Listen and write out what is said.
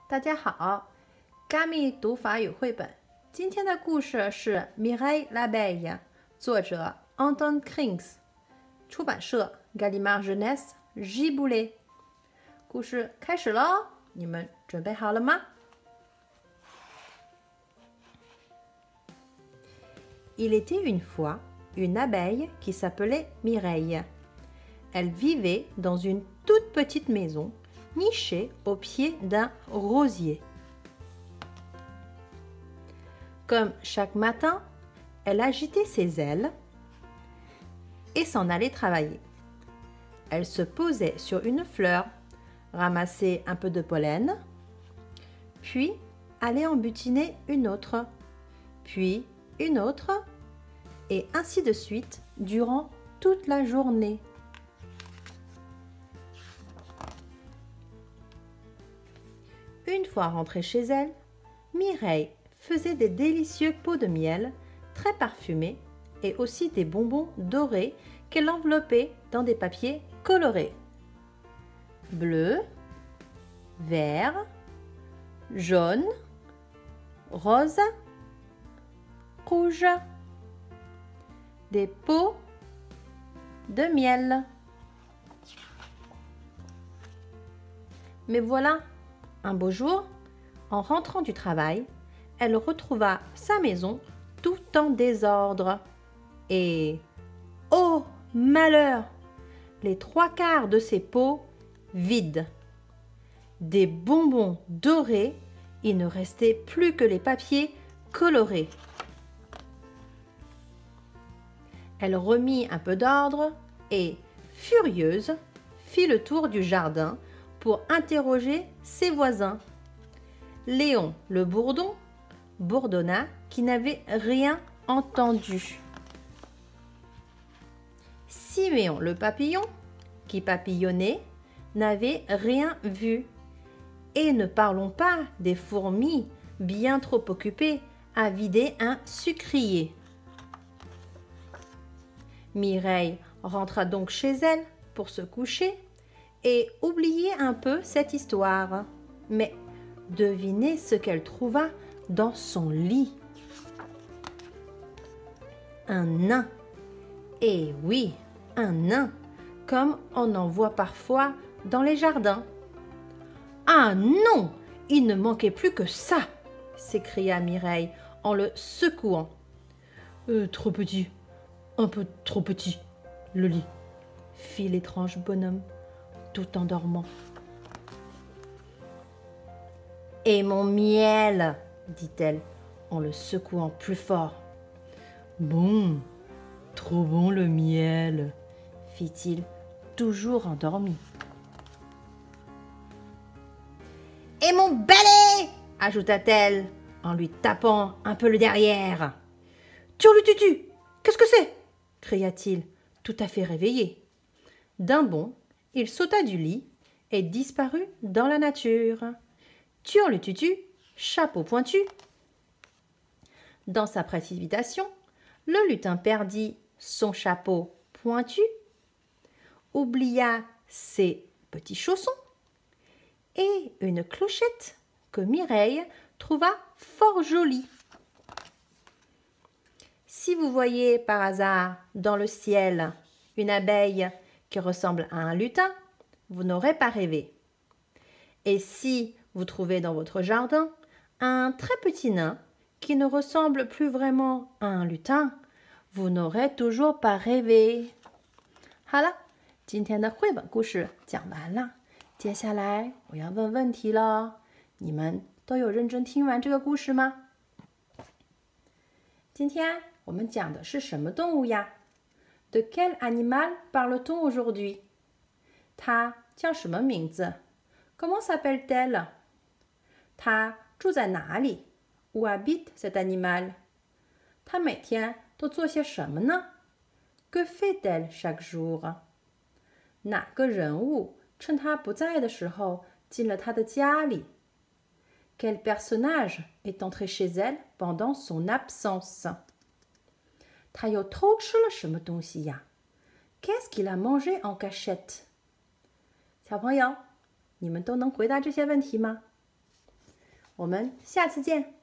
大家好，咖米读法语绘本。今天的故事是 Mireille l'abeille， 作者 Anton Krings， 出版社 Gallimard Jeunesse Giboulet。故事开始喽，你们准备好了吗？ Il était une fois une abeille qui s'appelait Mireille. Elle vivait dans une toute petite maison nichée au pied d'un rosier. Comme chaque matin, elle agitait ses ailes et s'en allait travailler. Elle se posait sur une fleur, ramassait un peu de pollen, puis allait en butiner une autre, puis une autre, et ainsi de suite durant toute la journée. Une fois rentrée chez elle, Mireille faisait des délicieux pots de miel très parfumés et aussi des bonbons dorés qu'elle enveloppait dans des papiers colorés. Bleu, vert, jaune, rose, rouge. Des pots de miel. Mais voilà, un beau jour, en rentrant du travail, elle retrouva sa maison tout en désordre. Et, oh malheur, les 3/4 de ses pots vides. Des bonbons dorés, il ne restait plus que les papiers colorés. Elle remit un peu d'ordre et, furieuse, fit le tour du jardin pour interroger ses voisins. Léon le bourdon bourdonna qui n'avait rien entendu. Siméon le papillon, qui papillonnait, n'avait rien vu. Et ne parlons pas des fourmis bien trop occupées à vider un sucrier. Mireille rentra donc chez elle pour se coucher et oublier un peu cette histoire. Mais devinez ce qu'elle trouva dans son lit. Un nain. Et oui, un nain, comme on en voit parfois dans les jardins. « Ah non, il ne manquait plus que ça !» s'écria Mireille en le secouant. « Trop petit. Un peu trop petit, le lit, » fit l'étrange bonhomme, tout en dormant. « Et mon miel » dit-elle, en le secouant plus fort. « Bon, trop bon le miel » fit-il, toujours endormi. « Et mon balai » ajouta-t-elle, en lui tapant un peu le derrière. « Turlututu, qu'est-ce que c'est ?» cria-t-il, tout à fait réveillé. D'un bond, il sauta du lit et disparut dans la nature. Turlututu, chapeau pointu. Dans sa précipitation, le lutin perdit son chapeau pointu, oublia ses petits chaussons et une clochette que Mireille trouva fort jolie. Si vous voyez par hasard dans le ciel une abeille qui ressemble à un lutin, vous n'aurez pas rêvé. Et si vous trouvez dans votre jardin un très petit nain qui ne ressemble plus vraiment à un lutin, vous n'aurez toujours pas rêvé. 好了，今天的绘本故事讲完了，接下来我要问问题了，你们都有认真听完这个故事吗？今天我们讲的是什么动物呀？ De quel animal parle-t-on aujourd'hui? 它叫什么名字？ Comment s'appelle-t-elle? 它住在哪里？ Où habite cet animal? 它每天都做些什么呢？ Que fait-elle chaque jour? 哪个人物趁它不在的时候进了它的家里？ Quel personnage est entré chez elle pendant son absence? 他又偷吃了什么东西呀？ Qu'est-ce qu'il a mangé en cachette? 小朋友，你们都能回答这些问题吗？我们下次见。